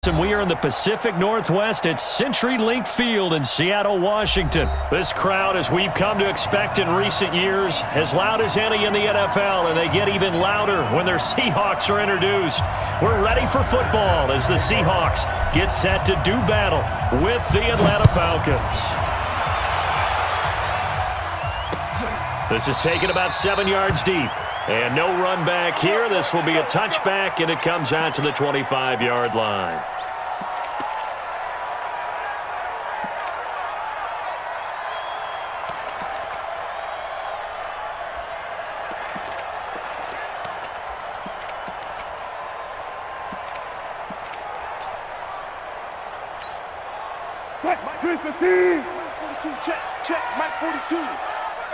And we are in the Pacific Northwest at CenturyLink Field in Seattle, Washington. This crowd, as we've come to expect in recent years, as loud as any in the NFL, and they get even louder when their Seahawks are introduced. We're ready for football as the Seahawks get set to do battle with the Atlanta Falcons. This is taken about 7 yards deep. And no run back here. This will be a touchback, and it comes out to the 25-yard line. Mike 315. 42, check, Mike 42.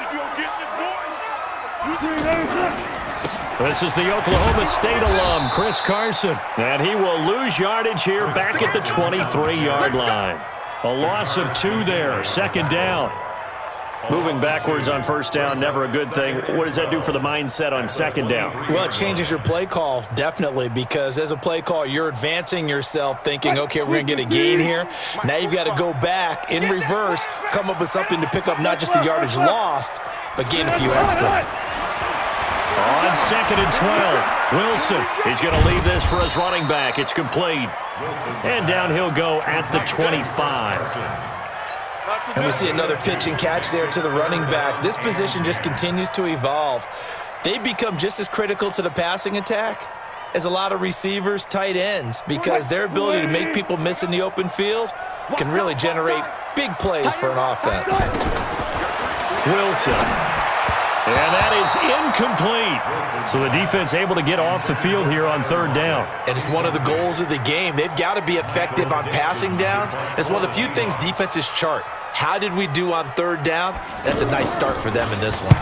If you'll get this boy. This is the Oklahoma State alum, Chris Carson. And he will lose yardage here back at the 23-yard line. A loss of 2 there, second down. Moving backwards on first down, never a good thing. What does that do for the mindset on second down? Well, it changes your play call, definitely, because as a play call, you're advancing yourself thinking, okay, we're going to get a gain here. Now you've got to go back in reverse, come up with something to pick up not just the yardage lost, but gain a few extra. On 2nd and 12, Wilson. He's going to leave this for his running back. It's complete. And down he'll go at the 25. And we see another pitch and catch there to the running back. This position just continues to evolve. They become just as critical to the passing attack as a lot of receivers, tight ends, because their ability to make people miss in the open field can really generate big plays for an offense. Wilson. And that is incomplete. So the defense able to get off the field here on third down. And it's one of the goals of the game. They've got to be effective on passing downs. It's one of the few things defenses chart. How did we do on third down? That's a nice start for them in this one.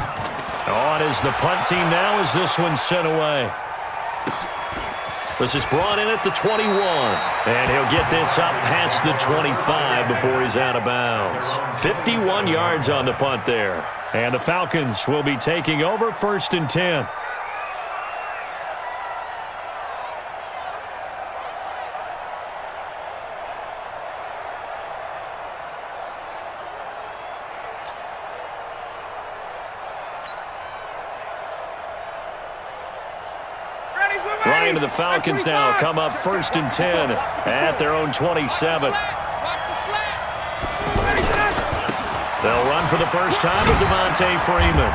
On is the punt team now as this one's sent away. This is brought in at the 21. And he'll get this up past the 25 before he's out of bounds. 51 yards on the punt there. And the Falcons will be taking over 1st and 10. Ryan and the Falcons now come up 1st and 10 at their own 27. They'll run for the first time with Devontae Freeman.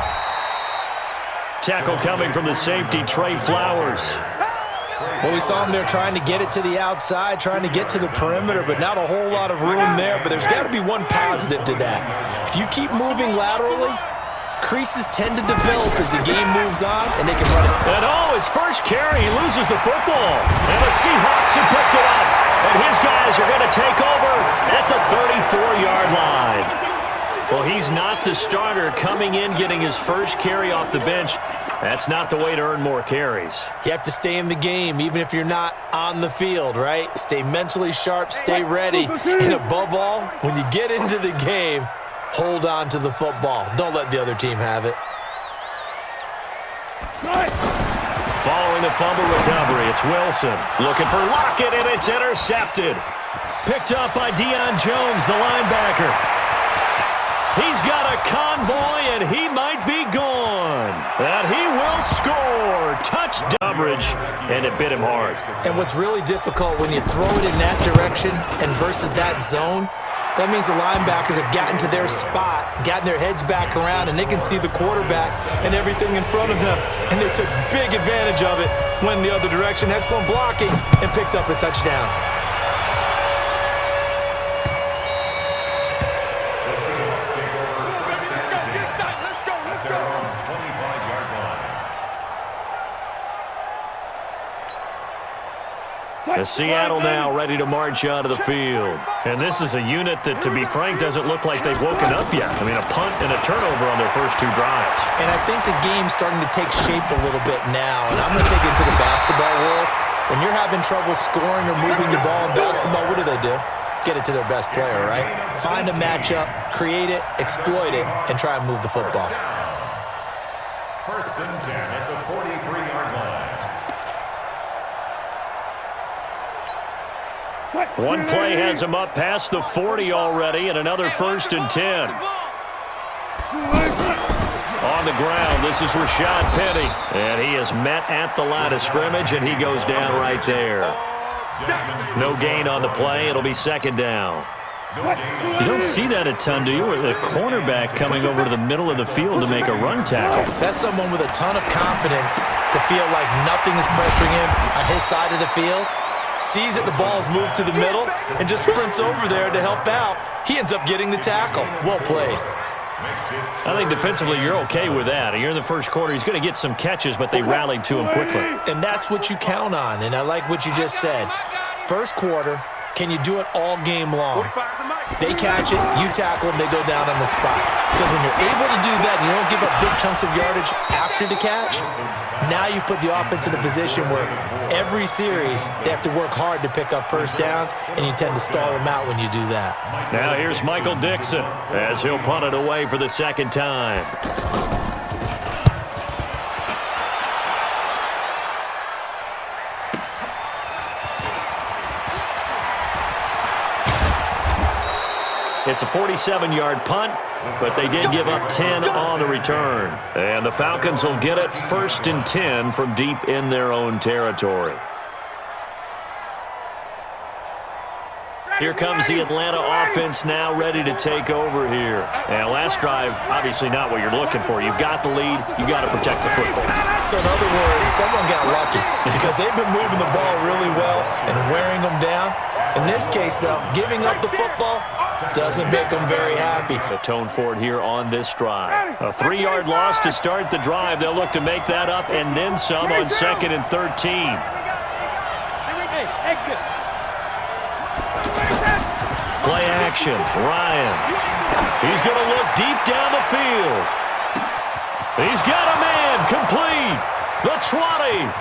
Tackle coming from the safety, Trey Flowers. Well, we saw him there trying to get it to the outside, trying to get to the perimeter, but not a whole lot of room there. But there's got to be one positive to that. If you keep moving laterally, creases tend to develop as the game moves on, and they can run it. And his first carry, he loses the football. And the Seahawks have picked it up. And his guys are going to take over at the 34-yard line. Well, he's not the starter coming in, getting his first carry off the bench. That's not the way to earn more carries. You have to stay in the game, even if you're not on the field, right? Stay mentally sharp, stay ready. And above all, when you get into the game, hold on to the football. Don't let the other team have it. Following the fumble recovery, it's Wilson. Looking for Lockett, and it's intercepted. Picked up by Deion Jones, the linebacker. He's got a convoy, and he might be gone. And he will score. Touchdown coverage, and it bit him hard. And what's really difficult when you throw it in that direction and versus that zone, that means the linebackers have gotten to their spot, gotten their heads back around, and they can see the quarterback and everything in front of them. And they took big advantage of it, went the other direction, had some blocking, and picked up a touchdown. The Seattle now ready to march out of the field. And this is a unit that, to be frank, doesn't look like they've woken up yet. I mean, a punt and a turnover on their first 2 drives. And I think the game's starting to take shape a little bit now. And I'm going to take it to the basketball world. When you're having trouble scoring or moving the ball in basketball, what do? Get it to their best player, right? Find a matchup, create it, exploit it, and try and move the football. 1st and 10 at the 43-yard line. One play has him up past the 40 already, and another 1st and 10. On the ground, this is Rashad Penny. And he is met at the line of scrimmage, and he goes down right there. No gain on the play. It'll be 2nd down. You don't see that a ton, do you? With a cornerback coming over to the middle of the field to make a run tackle. That's someone with a ton of confidence to feel like nothing is pressuring him on his side of the field. Sees that the ball's moved to the middle and just sprints over there to help out. He ends up getting the tackle. Well played. I think defensively you're okay with that. You're in the first quarter. He's going to get some catches, but they rallied to him quickly. And that's what you count on, and I like what you just said. First quarter, can you do it all game long? They catch it, you tackle them, they go down on the spot. Because when you're able to do that and you don't give up big chunks of yardage after the catch, now you put the offense in a position where every series they have to work hard to pick up first downs, and you tend to stall them out when you do that. Now here's Michael Dixon as he'll punt it away for the 2nd time. It's a 47-yard punt, but they did give up 10 on the return. And the Falcons will get it 1st and 10 from deep in their own territory. Here comes the Atlanta offense now ready to take over here. And last drive, obviously not what you're looking for. You've got the lead. You've got to protect the football. So in other words, someone got lucky because they've been moving the ball really well and wearing them down. In this case, though, giving up the football doesn't make them very happy. The tone for it here on this drive. A 3-yard loss to start the drive. They'll look to make that up and then some on 2nd and 13. Play action. Ryan. He's going to look deep down the field. He's got a man. Complete. The 20.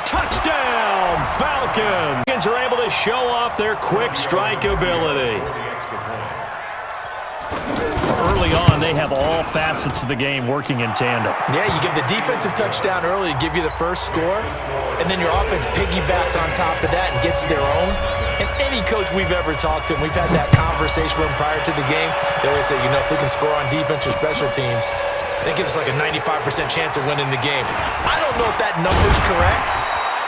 Touchdown, Falcons are able to show off their quick strike ability. Early on, they have all facets of the game working in tandem. Yeah, you give the defensive touchdown early to give you the first score, and then your offense piggybacks on top of that and gets their own. And any coach we've ever talked to, and we've had that conversation with them prior to the game, they always say, you know, if we can score on defense or special teams, that gives us like a 95% chance of winning the game. I don't know if that number's correct,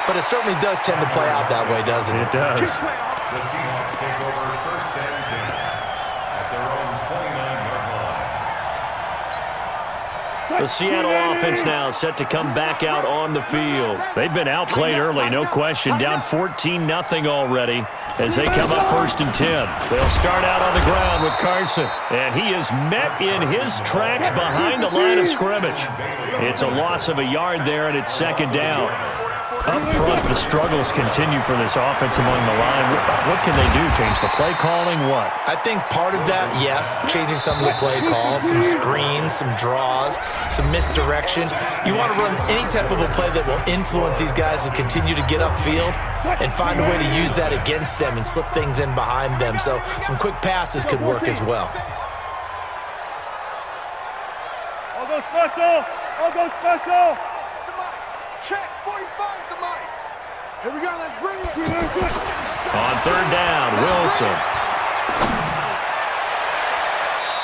but it certainly does tend to play out that way, doesn't it? It does. The Seahawks take over 1st and 10 at their own 29-yard line. The Seattle offense now set to come back out on the field. They've been outplayed early, no question. Down 14-0 already as they come up 1st and 10. They'll start out on the ground with Carson. And he is met in his tracks behind the line of scrimmage. It's a loss of a yard there, and it's 2nd down. Up front, the struggles continue for this offense among the line. What can they do? Change the play calling? What? I think part of that, yes, changing some of the play calls, some screens, some draws, some misdirection. You want to run any type of a play that will influence these guys to continue to get upfield and find a way to use that against them and slip things in behind them. So some quick passes could work as well. All go special! All go special! Check 45 to Mike. Here we go, let's bring it. On 3rd down, Wilson.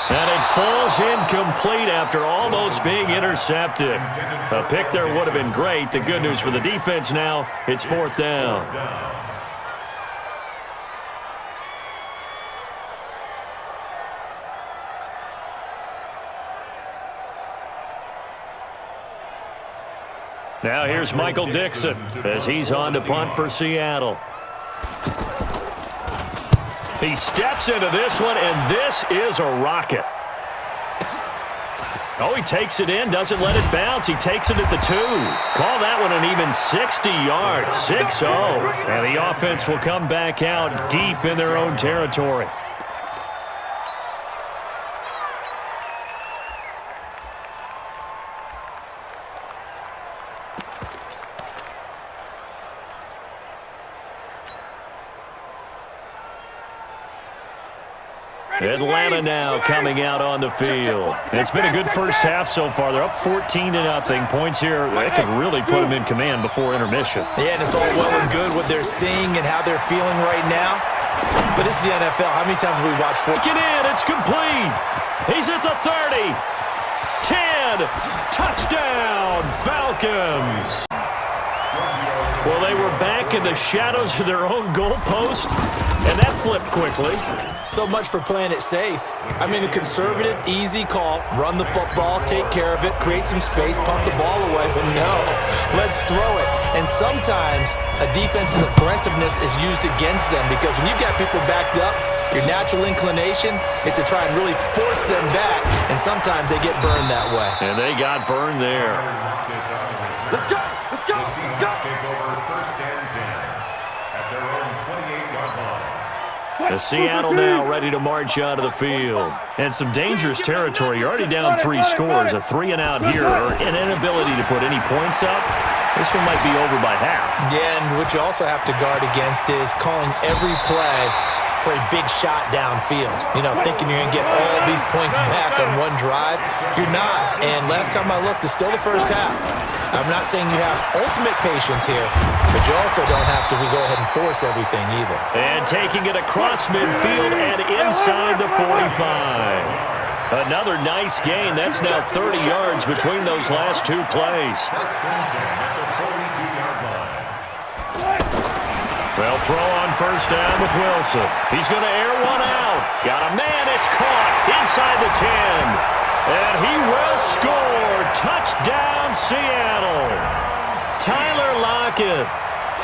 And it falls incomplete after almost being intercepted. A pick there would have been great. The good news for the defense now, it's 4th down. Now here's Michael Dixon as he's on to punt for Seattle. He steps into this one, and this is a rocket. Oh, he takes it in, doesn't let it bounce. He takes it at the 2. Call that one an even 60 yards, 6-0. And the offense will come back out deep in their own territory. Atlanta now coming out on the field. It's been a good first half so far. They're up 14-0. Points here, that could really put them in command before intermission. Yeah, and it's all well and good what they're seeing and how they're feeling right now. But this is the NFL. How many times have we watched football? Get in, it's complete. He's at the 30. 10. Touchdown, Falcons. Well, they were back in the shadows of their own goalpost, and that flipped quickly. So much for playing it safe. I mean, a conservative, easy call. Run the football, take care of it, create some space, pump the ball away. But no, let's throw it. And sometimes a defense's aggressiveness is used against them because when you've got people backed up, your natural inclination is to try and really force them back, and sometimes they get burned that way. And they got burned there. Let's go! Let's go! The Seahawks take over first and 10 at their own 28-yard line. The Seattle now ready to march out of the field. And some dangerous territory. You're already down 3 scores. A 3-and-out here, or an inability to put any points up. This one might be over by half. Yeah, and what you also have to guard against is calling every play for a big shot downfield. You know, thinking you're going to get all these points back on one drive. You're not. And last time I looked, it's still the first half. I'm not saying you have ultimate patience here, but you also don't have to go ahead and force everything either. And taking it across midfield and inside the 45. Another nice gain. That's now 30 yards between those last 2 plays. First and 10 at their 42-yard line. Well, throw on first down with Wilson. He's going to air one out. Got a man. It's caught inside the 10. And he will score. Touchdown, Seattle. Tyler Lockett,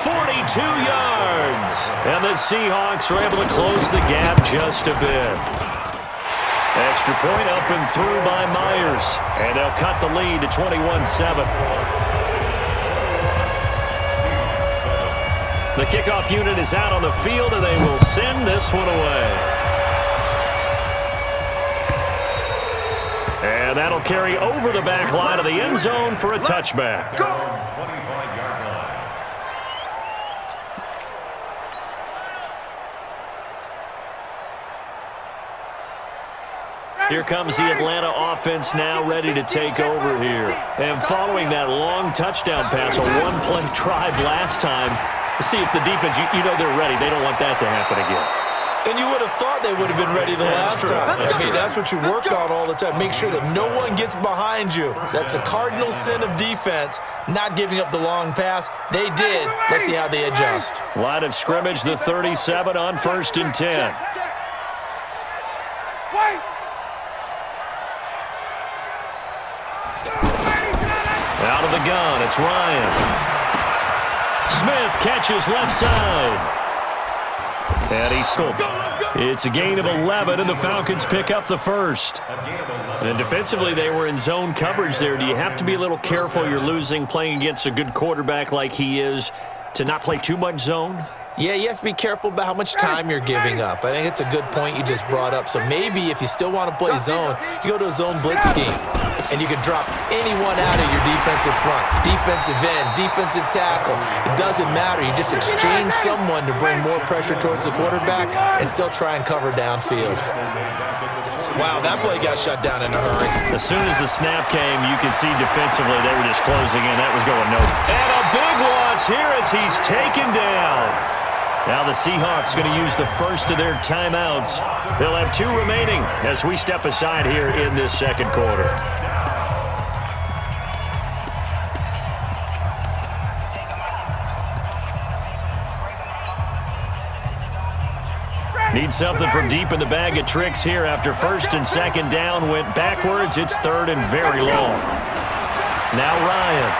42 yards. And the Seahawks are able to close the gap just a bit. Extra point up and through by Myers. And they'll cut the lead to 21-7. The kickoff unit is out on the field, and they will send this one away. And that'll carry over the back line of the end zone for a touchback. 25-yard line. Here comes the Atlanta offense now ready to take over here. And following that long touchdown pass, a one-play drive last time, see if the defense, you know they're ready. They don't want that to happen again. And you would have thought they would have been ready the last time. I mean, that's what you work on all the time. Make sure that no one gets behind you. That's the cardinal sin of defense, not giving up the long pass. They did. Let's see how they adjust. Line of scrimmage, the 37 on first and 10. Out of the gun, it's Ryan. Smith catches left side. And he scored. It's a gain of 11, and the Falcons pick up the first. And defensively, they were in zone coverage there. Do you have to be a little careful? You're losing, playing against a good quarterback like he is, to not play too much zone? Yeah, you have to be careful about how much time you're giving up. I think it's a good point you just brought up. So maybe if you still want to play zone, you go to a zone blitz scheme, and you can drop anyone out of your defensive front, defensive end, defensive tackle. It doesn't matter. You just exchange someone to bring more pressure towards the quarterback and still try and cover downfield. Wow, that play got shut down in a hurry. As soon as the snap came, you could see defensively they were just closing in. That was going nowhere. And a big loss here as he's taken down. Now the Seahawks going to use the first of their timeouts. They'll have 2 remaining as we step aside here in this second quarter. Need something from deep in the bag of tricks here after first and second down went backwards. It's third and very long. Now Ryan.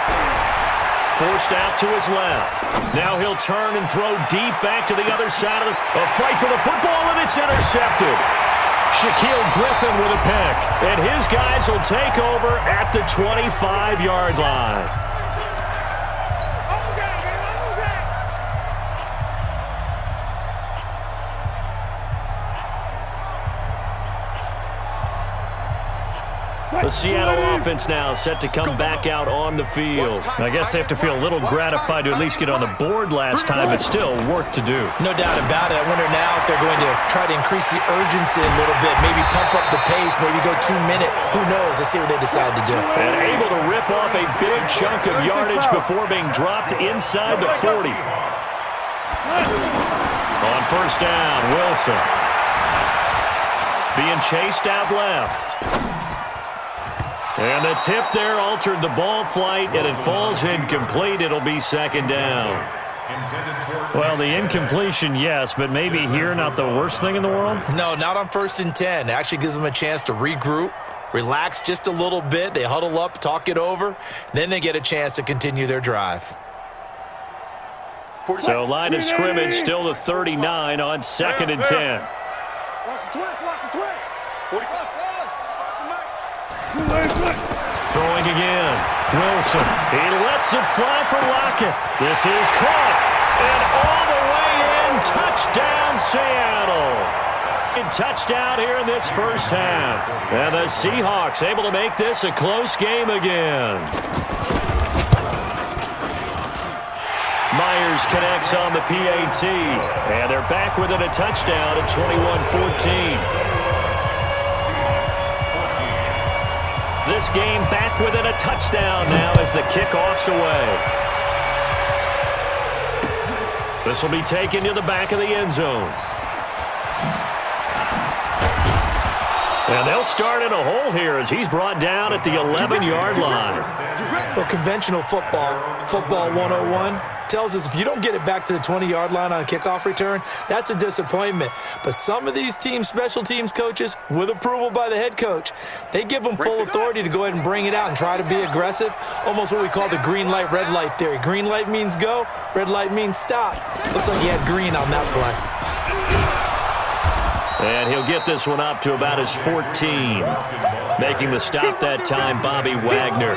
Forced out to his left. Now he'll turn and throw deep back to the other side of a fight for the football, and it's intercepted. Shaquille Griffin with a pick. And his guys will take over at the 25-yard line. The Seattle offense now set to come back out on the field. I guess they have to feel a little gratified to at least get on the board last time, but still work to do. No doubt about it. I wonder now if they're going to try to increase the urgency a little bit, maybe pump up the pace, maybe go 2 minute. Who knows? Let's see what they decide to do. And able to rip off a big chunk of yardage before being dropped inside the 40. On first down, Wilson. Being chased out left. And the tip there altered the ball flight, and it falls incomplete. It'll be second down. Well, the incompletion, yes, but maybe here not the worst thing in the world? No, not on 1st and 10. It actually gives them a chance to regroup, relax just a little bit. They huddle up, talk it over. Then they get a chance to continue their drive. So line of scrimmage still the 39 on 2nd and 10. Watch the twist, watch the twist. 45. Throwing again. Wilson. He lets it fly for Lockett. This is caught. And all the way in. Touchdown, Seattle. And touchdown here in this first half. And the Seahawks able to make this a close game again. Myers connects on the PAT. And they're back within a touchdown at 21-14. This game back within a touchdown now as the kickoff's away. This will be taken to the back of the end zone. And they'll start in a hole here as he's brought down at the 11-yard line. Well, conventional football 101, tells us if you don't get it back to the 20-yard line on a kickoff return, that's a disappointment. But some of these teams, special teams coaches, with approval by the head coach, they give them full authority to go ahead and bring it out and try to be aggressive, almost what we call the green light, red light theory. Green light means go, red light means stop. Looks like he had green on that play. And he'll get this one up to about his 14. Making the stop that time, Bobby Wagner.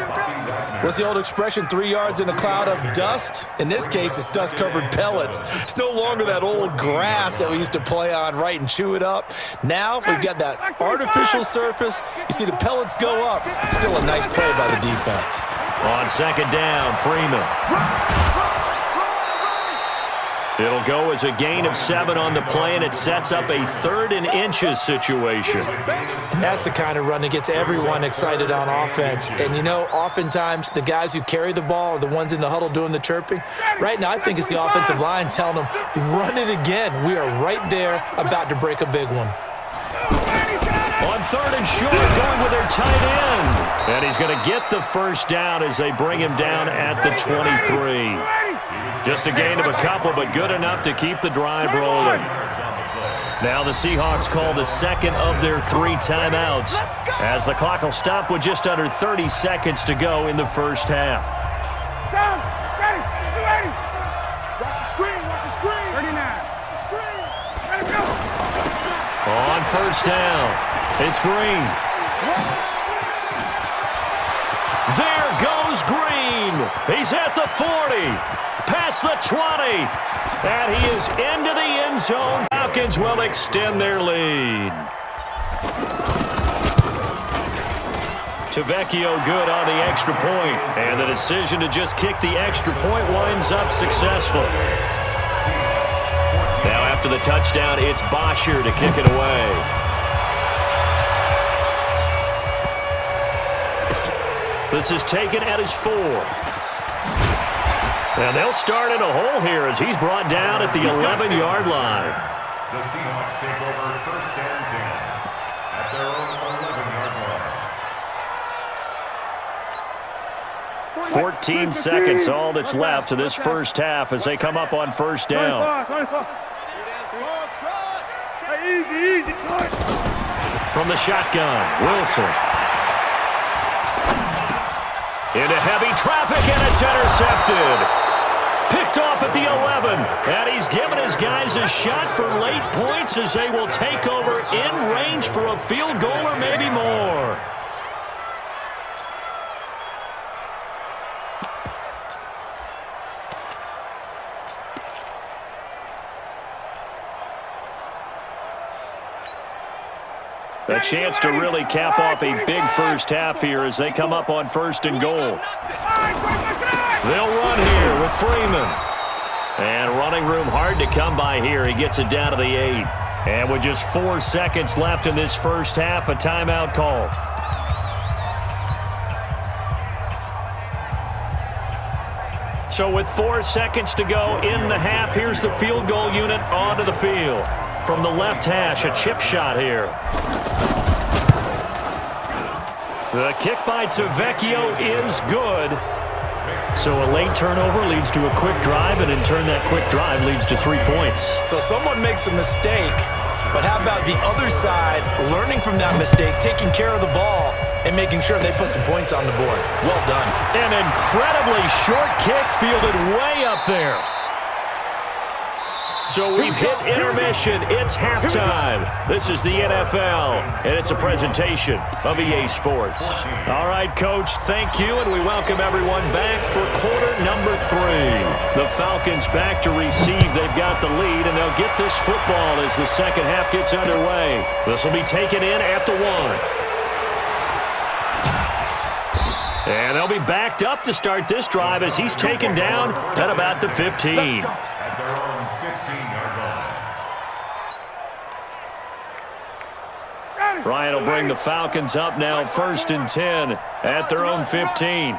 What's the old expression, 3 yards in a cloud of dust? In this case, it's dust-covered pellets. It's no longer that old grass that we used to play on, right, and chew it up. Now we've got that artificial surface. You see the pellets go up. Still a nice play by the defense. On second down, Freeman. It'll go as a gain of 7 on the play, and it sets up a 3rd and inches situation. And that's the kind of run that gets everyone excited on offense. And, you know, oftentimes the guys who carry the ball are the ones in the huddle doing the chirping. Right now, I think it's the offensive line telling them, run it again. We are right there about to break a big one. On 3rd and short, going with their tight end. And he's going to get the first down as they bring him down at the 23. Just a gain of a couple, but good enough to keep the drive rolling. Now the Seahawks call the second of their 3 timeouts as the clock will stop with just under 30 seconds to go in the first half. Down, ready, ready. Watch the screen, watch the screen. 39. The screen. Ready, go. On first down, it's Green. There goes Green. He's at the 40. Past the 20, and he is into the end zone. Falcons will extend their lead. Tavecchio good on the extra point, and the decision to just kick the extra point winds up successful. Now after the touchdown, it's Bosher to kick it away. This is taken at his 4. And they'll start in a hole here as he's brought down at the 11-yard line. The Seahawks take over 1st and 10 at their own 11-yard line. 14 seconds, all that's left of this first half as they come up on first down. From the shotgun, Wilson. Into heavy traffic, and it's intercepted. Picked off at the 11, and he's given his guys a shot for late points as they will take over in range for a field goal or maybe more. A chance to really cap off a big first half here as they come up on 1st and goal. They'll run here with Freeman. And running room hard to come by here. He gets it down to the 8. And with just 4 seconds left in this first half, a timeout call. So with 4 seconds to go in the half, here's the field goal unit onto the field. From the left hash, a chip shot here. The kick by Tavecchio is good. So a late turnover leads to a quick drive, and in turn that quick drive leads to 3 points. So someone makes a mistake, but how about the other side learning from that mistake, taking care of the ball, and making sure they put some points on the board. Well done. An incredibly short kick fielded way up there. So we've hit intermission. It's halftime. This is the NFL, and it's a presentation of EA Sports. All right, Coach, thank you, and we welcome everyone back for quarter number 3. The Falcons back to receive. They've got the lead, and they'll get this football as the second half gets underway. This will be taken in at the 1. And they'll be backed up to start this drive as he's taken down at about the 15. At their own 15-yard line. Ryan will bring the Falcons up now 1st and 10 at their own 15.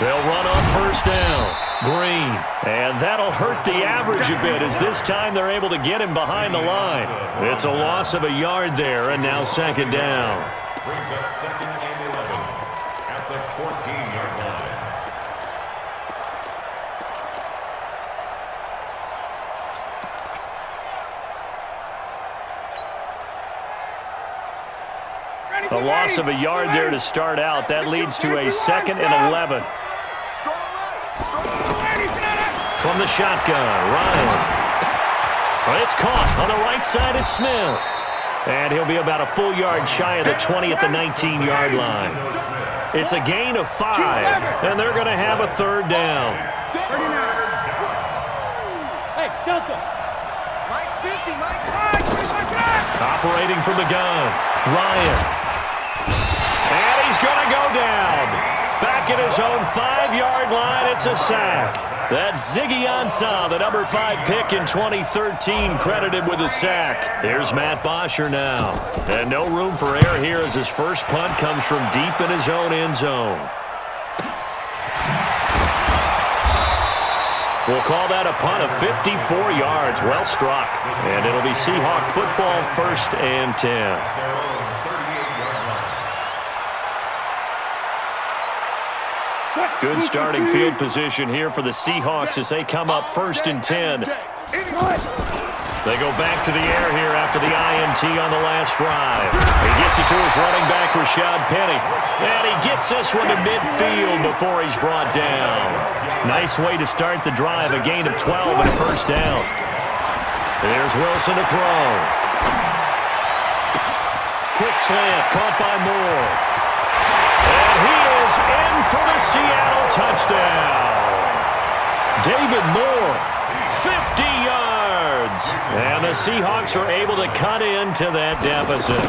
They'll run on 1st down. Green. And that'll hurt the average a bit as this time they're able to get him behind the line. It's a loss of a yard there, and now 2nd down. Brings up 2nd and 11 at the 14-yard line. A loss of a yard there to start out. That leads to a 2nd and 11. From the shotgun, Ryan. Well, it's caught on the right side. It's Smith. And he'll be about a full yard shy of the 20 at the 19-yard line. It's a gain of 5, and they're going to have a 3rd down. Hey, Delta. Mike's 50, Mike's 5. Operating from the gun, Ryan. And he's going to go down. Back at his own 5-yard line, it's a sack. That's Ziggy Ansah, the number 5 pick in 2013, credited with a sack. Here's Matt Bosher now. And no room for error here as his first punt comes from deep in his own end zone. We'll call that a punt of 54 yards. Well struck. And it'll be Seahawk football 1st and 10. Good starting field position here for the Seahawks as they come up 1st and 10. They go back to the air here after the INT on the last drive. He gets it to his running back, Rashad Penny. And he gets this one to midfield before he's brought down. Nice way to start the drive, a gain of 12 and a 1st down. There's Wilson to throw. Quick slant, caught by Moore. And he is in for the Seattle touchdown. David Moore, 50 yards. And the Seahawks are able to cut into that deficit.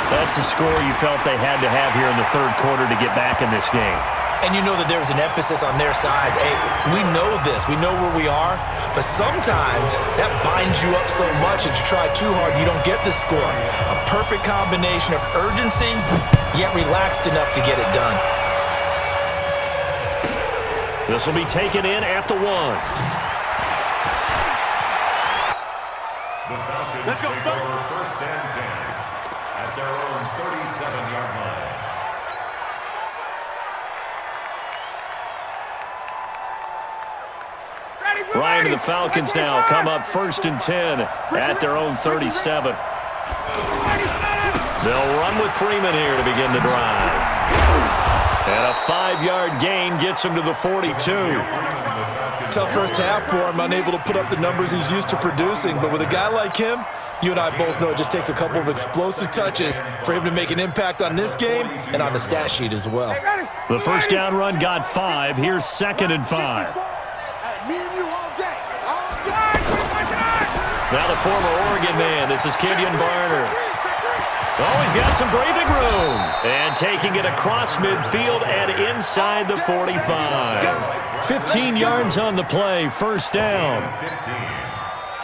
That's a score you felt they had to have here in the 3rd quarter to get back in this game. And you know that there's an emphasis on their side. Hey, we know this. We know where we are. But sometimes that binds you up so much that you try too hard, you don't get the score. A perfect combination of urgency, yet relaxed enough to get it done. This will be taken in at the 1. The Falcons take over 1st and 10 at their own 37-yard line. Ryan and the Falcons now come up 1st and 10 at their own 37. They'll run with Freeman here to begin the drive. And a 5-yard gain gets him to the 42. Tough first half for him, unable to put up the numbers he's used to producing. But with a guy like him, you and I both know it just takes a couple of explosive touches for him to make an impact on this game and on the stat sheet as well. The 1st down run got 5. Here's 2nd and 5. Me and you all day. All day. Now the former Oregon man. This is Kenyon Barner. Oh, he's got some breathing room. And taking it across midfield and inside the 45. 15 yards on the play. First down.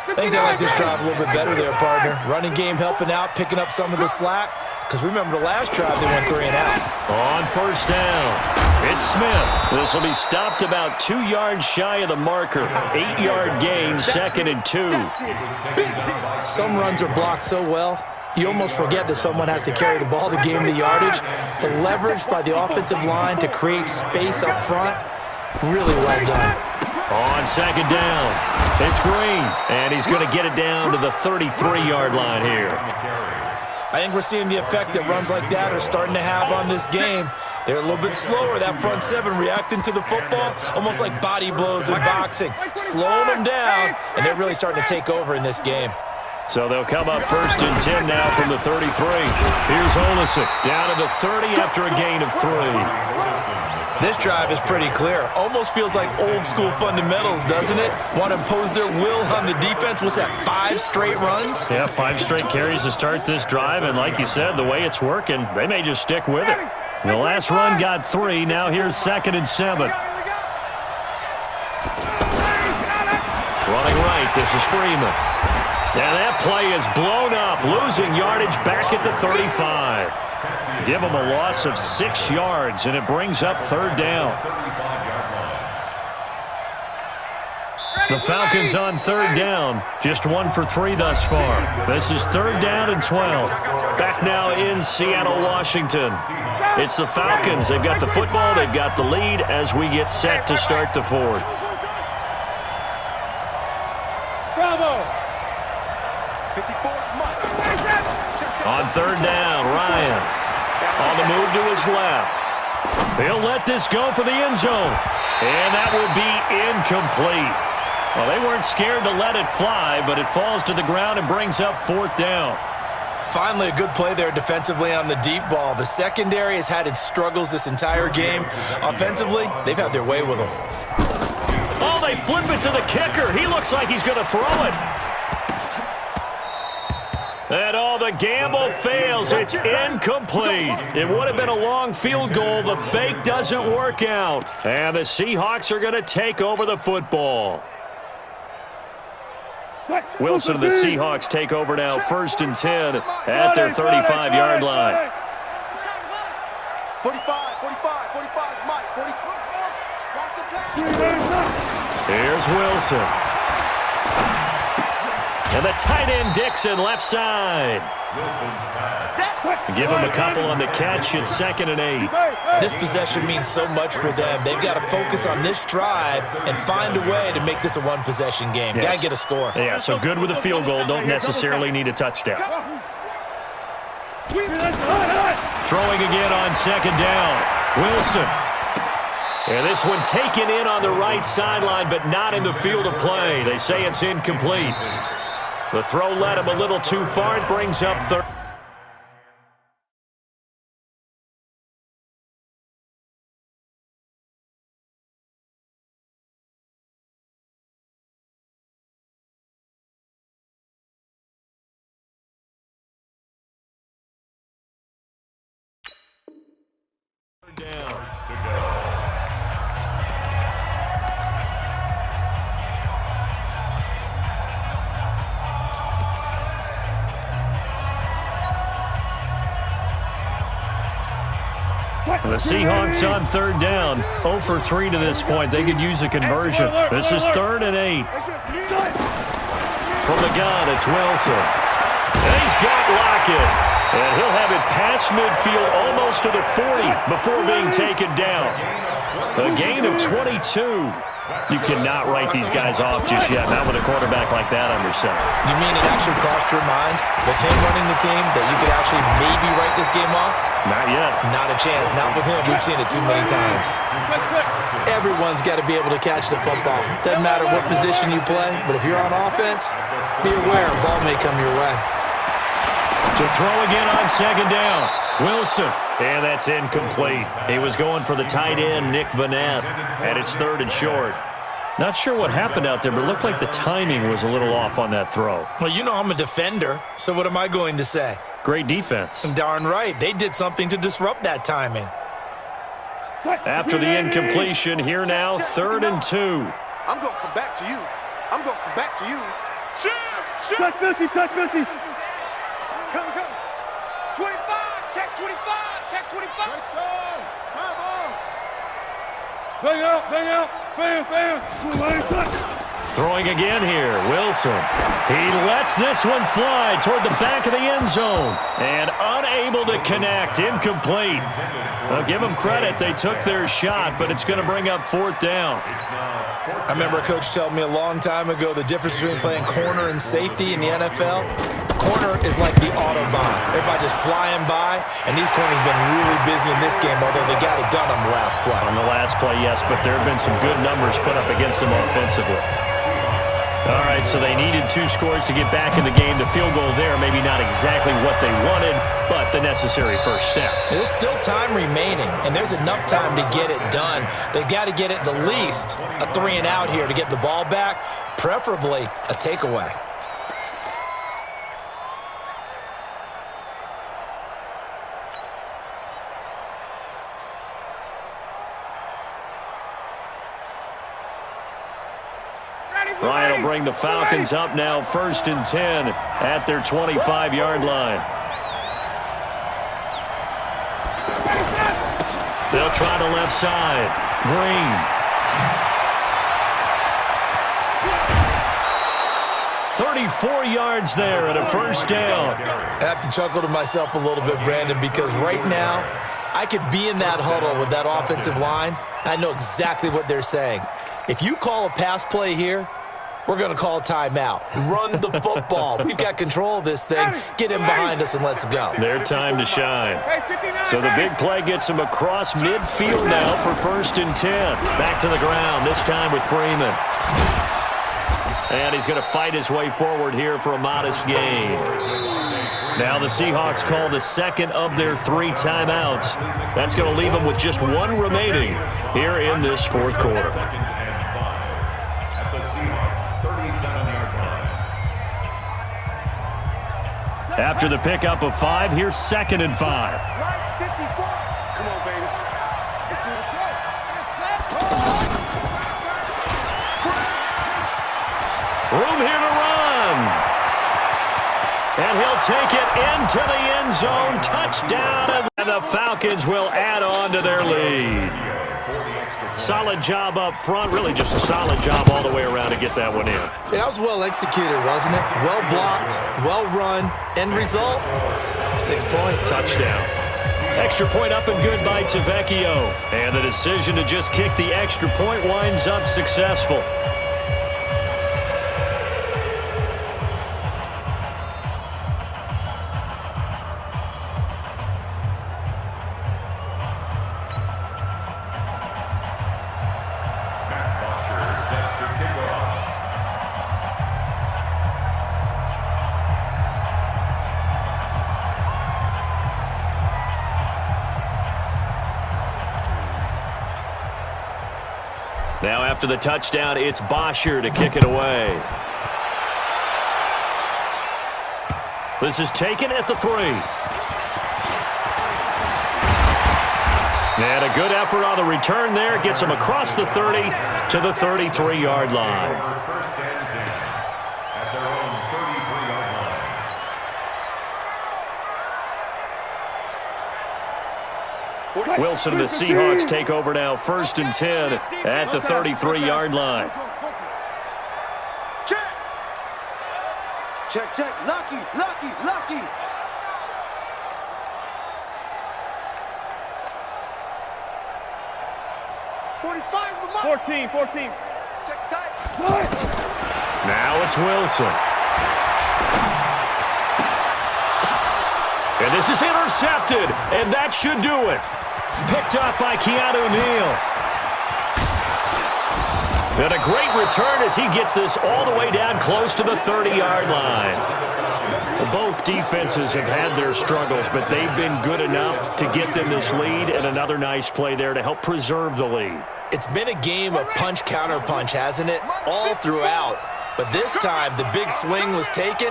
I think they like this drive a little bit better there, partner. Running game helping out, picking up some of the slack. Because remember the last drive, they went 3 and out. On first down, it's Smith. This will be stopped about 2 yards shy of the marker. 8-yard gain, 2nd and 2. Some runs are blocked so well, you almost forget that someone has to carry the ball to gain the yardage. The leverage by the offensive line to create space up front, really well done. On second down, it's Green, and he's going to get it down to the 33-yard line here. I think we're seeing the effect that runs like that are starting to have on this game. They're a little bit slower, that front seven, reacting to the football, almost like body blows in boxing, slowing them down, and they're really starting to take over in this game. So they'll come up 1st and 10 now from the 33. Here's Olesen down to the 30 after a gain of 3. This drive is pretty clear. Almost feels like old school fundamentals, doesn't it? Want to impose their will on the defense. What's that, 5 straight runs? Yeah, 5 straight carries to start this drive, and like you said, the way it's working, they may just stick with it. The last run got 3. Now here's 2nd and 7. Running right, this is Freeman. And that play is blown up, losing yardage back at the 35. Give them a loss of 6 yards, and it brings up 3rd down. The Falcons on 3rd down, just 1 for 3 thus far. This is 3rd down and 12. Back now in Seattle, Washington. It's the Falcons. They've got the football, they've got the lead as we get set to start the 4th. Bravo! On 3rd down, Ryan. On the move to his left. He'll let this go for the end zone. And that will be incomplete. Well, they weren't scared to let it fly, but it falls to the ground and brings up 4th down. Finally, a good play there defensively on the deep ball. The secondary has had its struggles this entire game. Offensively, they've had their way with them. Oh, they flip it to the kicker. He looks like he's going to throw it. And the gamble fails. It's incomplete. It would have been a long field goal. The fake doesn't work out. And the Seahawks are going to take over the football. Wilson and the Seahawks take over now, 1st and 10 at their 35-yard line. 45, 45, 45, Mike, 45. Here's Wilson. And the tight end Dixon left side. Give him a couple on the catch. It's 2nd and 8. This possession means so much for them. They've got to focus on this drive and find a way to make this a one-possession game. Yes. Got to get a score. Yeah, so good with a field goal. Don't necessarily need a touchdown. Throwing again on 2nd down. Wilson. And this one taken in on the right sideline, but not in the field of play. They say it's incomplete. The throw led him a little too far. It brings up 3rd. The Seahawks on 3rd down, 0 for 3 to this point. They could use a conversion. This is 3rd and 8. From the gun, it's Wilson. And he's got Lockett. And he'll have it past midfield almost to the 40 before being taken down. A gain of 22. You cannot write these guys off just yet, not with a quarterback like that under center. You mean it actually crossed your mind with him running the team that you could actually maybe write this game off? Not yet. Not a chance. Not with him. We've seen it too many times. Everyone's got to be able to catch the football. Doesn't matter what position you play, but if you're on offense, be aware a ball may come your way. To throw again on 2nd down. Wilson. And that's incomplete. He was going for the tight end, Nick Vanette. And it's 3rd and short. Not sure what happened out there, but it looked like the timing was a little off on that throw. Well, you know I'm a defender, so what am I going to say? Great defense. Darn right. They did something to disrupt that timing. After the incompletion, here now, 3rd and 2. I'm going to come back to you. I'm going to come back to you. Shoot! Check 50, check 50. Come. 25, check 25, check 25. Nice stone. Time on. Bang out, bam. Throwing again here, Wilson. He lets this one fly toward the back of the end zone. And unable to connect, incomplete. Well, give them credit, they took their shot, but it's going to bring up 4th down. I remember a coach telling me a long time ago the difference between playing corner and safety in the NFL. Corner is like the Autobahn. Everybody just flying by, and these corners have been really busy in this game, although they got it done on the last play. On the last play, yes, but there have been some good numbers put up against them offensively. All right, so they needed 2 scores to get back in the game. The field goal there, maybe not exactly what they wanted, but the necessary first step. There's still time remaining, and there's enough time to get it done. They've got to get it the least a 3 and out here to get the ball back, preferably a takeaway. Ryan will bring the Falcons up now, 1st and 10 at their 25-yard line. They'll try the left side. Green. 34 yards there and a first down. I have to chuckle to myself a little bit, Brandon, because right now I could be in that huddle with that offensive line. I know exactly what they're saying. If you call a pass play here, we're going to call a timeout. Run the football. We've got control of this thing. Get him behind us and let's go. Their time to shine. So the big play gets him across midfield now for 1st and 10. Back to the ground, this time with Freeman. And he's going to fight his way forward here for a modest gain. Now the Seahawks call the 2nd of their 3 timeouts. That's going to leave them with just 1 remaining here in this 4th quarter. After the pickup of 5, here's 2nd and 5. Come on, baby. Let's see what's going. Room here to run. And he'll take it into the end zone. Touchdown. And the Falcons will add on to their lead. Solid job up front. Really just a solid job all the way around to get that one in. Yeah, that was well executed, wasn't it? Well blocked, well run. End result, 6 points. Touchdown. Extra point up and good by Tavecchio. And the decision to just kick the extra point winds up successful. Now after the touchdown, it's Bosher to kick it away. This is taken at the 3. And a good effort on the return there. Gets him across the 30 to the 33-yard line. First and 10 at their own 33-yard line. Wilson and the Seahawks take over now, 1st and 10 at the 33-yard line. Check. Lucky. 45's the mark. 14. Check tight. Now it's Wilson. And this is intercepted, and that should do it. Picked up by Keanu Neal. And a great return as he gets this all the way down close to the 30-yard line. Both defenses have had their struggles, but they've been good enough to get them this lead, and another nice play there to help preserve the lead. It's been a game of punch-counter-punch, hasn't it? All throughout. But this time, the big swing was taken,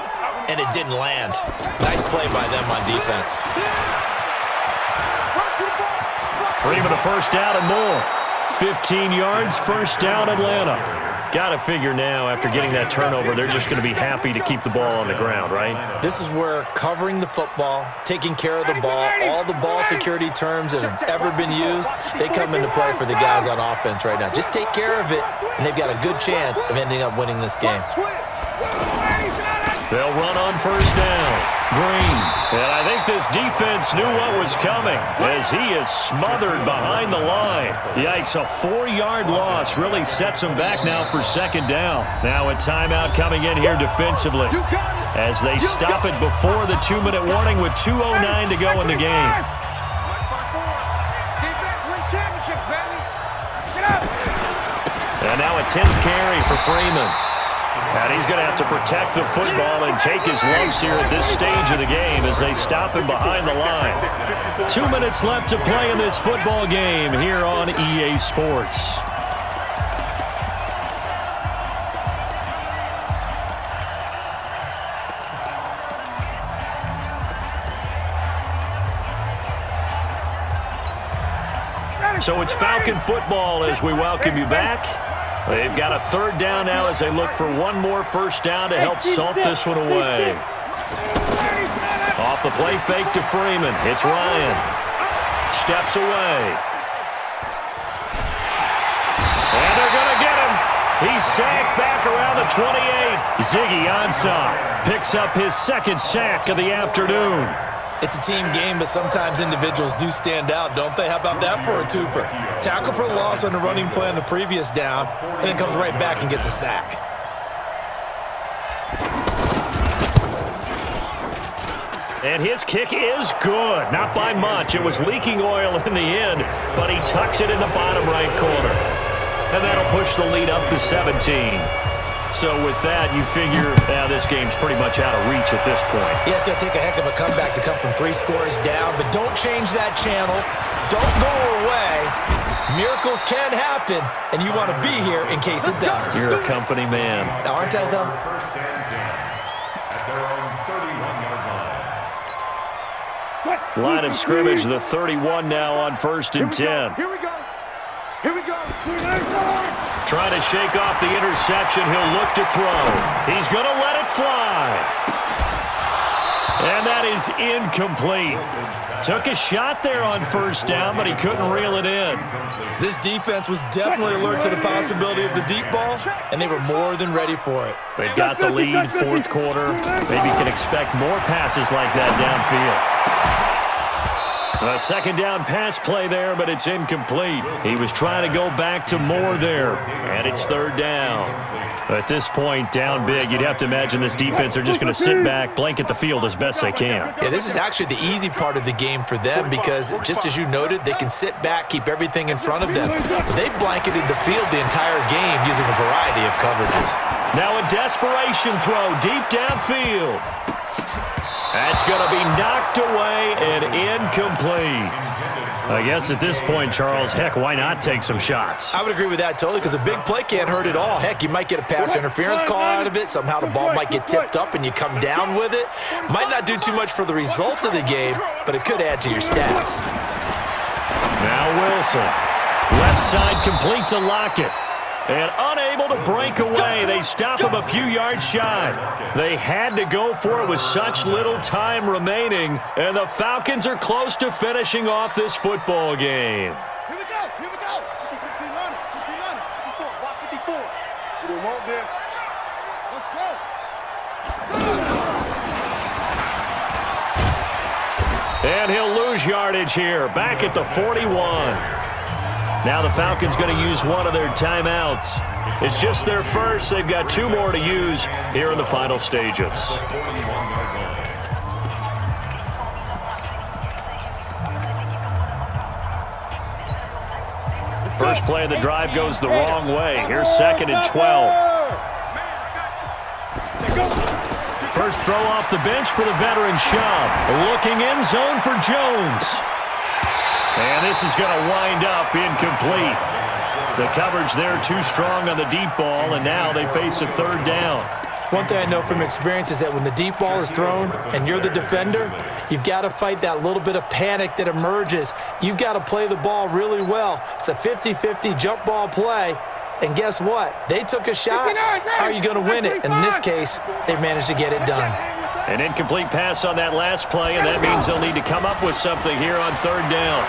and it didn't land. Nice play by them on defense. Freeman a first down and more. 15 yards, first down, Atlanta. Got to figure now, after getting that turnover, they're just going to be happy to keep the ball on the ground, right? This is where covering the football, taking care of the ball, all the ball security terms that have ever been used, they come into play for the guys on offense right now. Just take care of it, and they've got a good chance of ending up winning this game. They'll run on first down. Green. And I think this defense knew what was coming as he is smothered behind the line. Yikes, a 4-yard loss really sets him back now for second down. Now a timeout coming in here defensively as they stop it before the 2-minute warning with 2:09 to go in the game. And now a 10th carry for Freeman. And he's going to have to protect the football and take his lumps here at this stage of the game as they stop him behind the line. 2 minutes left to play in this football game here on EA Sports. So it's Falcon football as we welcome you back. They've got a third down now as they look for one more first down to help salt this one away. Off the play fake to Freeman. It's Ryan. Steps away. And they're going to get him. He's sacked back around the 28. Ziggy Ansah picks up his second sack of the afternoon. It's a team game, but sometimes individuals do stand out, don't they? How about that for a twofer? Tackle for loss on the running play on the previous down, and then comes right back and gets a sack. And his kick is good. Not by much. It was leaking oil in the end, but he tucks it in the bottom right corner. And that'll push the lead up to 17. So with that, you figure this game's pretty much out of reach at this point. Yeah, it's going to take a heck of a comeback to come from 3 scores down, but don't change that channel. Don't go away. Miracles can happen, and you want to be here in case it does. You're a company man. Now, aren't I, though? First and 10 at their own 31-yard line. Line of scrimmage, the 31 now on first and 10. Here we go. Here we go. Trying to shake off the interception. He'll look to throw. He's going to let it fly. And that is incomplete. Took a shot there on first down, but he couldn't reel it in. This defense was definitely alert to the possibility of the deep ball, and they were more than ready for it. They've got the lead, fourth quarter. Maybe can expect more passes like that downfield. A second down pass play there, but it's incomplete. He was trying to go back to more there, and it's third down. At this point, down big, you'd have to imagine this defense are just going to sit back, blanket the field as best they can. Yeah, this is actually the easy part of the game for them because, just as you noted, they can sit back, keep everything in front of them. But they blanketed the field the entire game using a variety of coverages. Now a desperation throw deep downfield. That's going to be knocked away and incomplete. I guess at this point, Charles, heck, why not take some shots? I would agree with that totally because a big play can't hurt at all. Heck, you might get a pass interference call out of it. Somehow the ball might get tipped up and you come down with it. Might not do too much for the result of the game, but it could add to your stats. Now Wilson. Left side complete to Lockett. And unable to break away, they stop him a few yards shy. They had to go for it with such little time remaining, and the Falcons are close to finishing off this football game. Here we go. Here we go. 15 on it. 15 on it. 54. Block 54. We don't want this. Let's go. And he'll lose yardage here, back at the 41. Now the Falcons going to use one of their timeouts. It's just their first. They've got 2 more to use here in the final stages. First play of the drive goes the wrong way. Here's 2nd and 12. First throw off the bench for the veteran Schaub. Looking end zone for Jones. And this is going to wind up incomplete. The coverage there too strong on the deep ball, and now they face a third down. One thing I know from experience is that when the deep ball is thrown and you're the defender, you've got to fight that little bit of panic that emerges. You've got to play the ball really well. It's a 50-50 jump ball play. And guess what? They took a shot. How are you going to win it? And in this case, they managed to get it done. An incomplete pass on that last play, and that means they'll need to come up with something here on third down.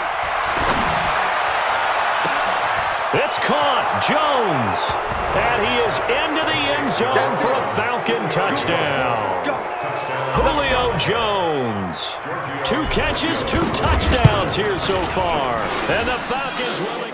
It's caught. Jones. And he is into the end zone for a Falcon touchdown. Julio Jones. 2 catches, 2 touchdowns here so far. And the Falcons will